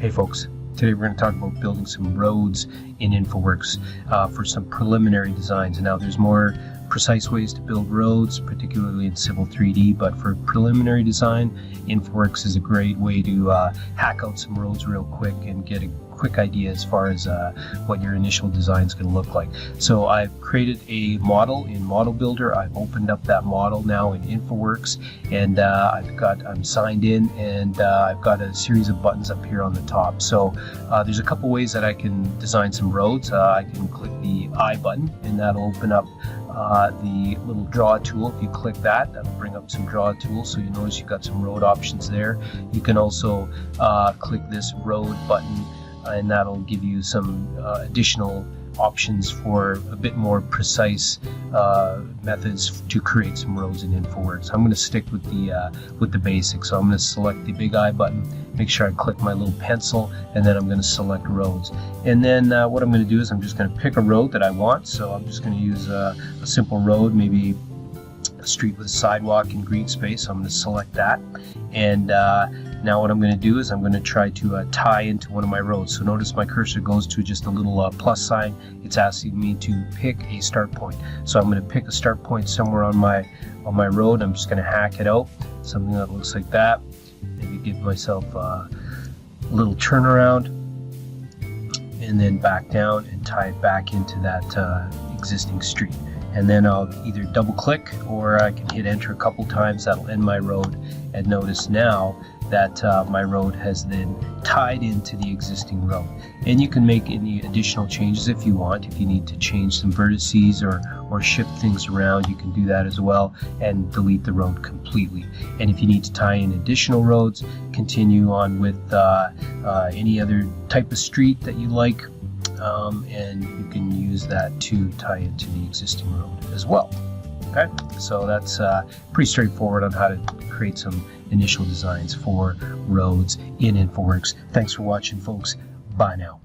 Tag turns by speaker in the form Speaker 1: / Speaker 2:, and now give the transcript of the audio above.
Speaker 1: Hey folks, today we're going to talk about building some roads in Infraworks for some preliminary designs. Now there's more precise ways to build roads, particularly in Civil 3D, but for preliminary design, Infraworks is a great way to hack out some roads real quick and get a quick idea as far as what your initial design is going to look like. So I've created a model in Model Builder. I've opened up that model now in Infraworks, and I'm signed in, and I've got a series of buttons up here on the top. So there's a couple ways that I can design some roads. I can click the I button, and that'll open up the little draw tool. If you click that, that'll bring up some draw tools, so you notice you've got some road options there. You can also click this road button, and that'll give you some additional options for a bit more precise methods to create some roads in Infraworks. I'm going to stick with the basics. So I'm going to select the big I button, make sure I click my little pencil, and then I'm going to select roads. And then what I'm going to do is I'm just going to pick a road that I want. So I'm just going to use a simple road, maybe a street with a sidewalk and green space. So I'm going to select that. And now what I'm going to do is I'm going to try to tie into one of my roads. So notice my cursor goes to just a little plus sign. It's asking me to pick a start point. So I'm going to pick a start point somewhere on my road. I'm just going to hack it out, something that looks like that. Maybe give myself a little turnaround, and then back down and tie it back into that existing street. And then I'll either double click or I can hit enter a couple times. That'll end my road, and notice now that my road has then tied into the existing road. And you can make any additional changes if you want. If you need to change some vertices or shift things around, you can do that as well and delete the road completely. And if you need to tie in additional roads, continue on with any other type of street that you like, and you can use that to tie into the existing road as well. Okay, so that's pretty straightforward on how to create some initial designs for roads in Infraworks. Thanks for watching, folks. Bye now.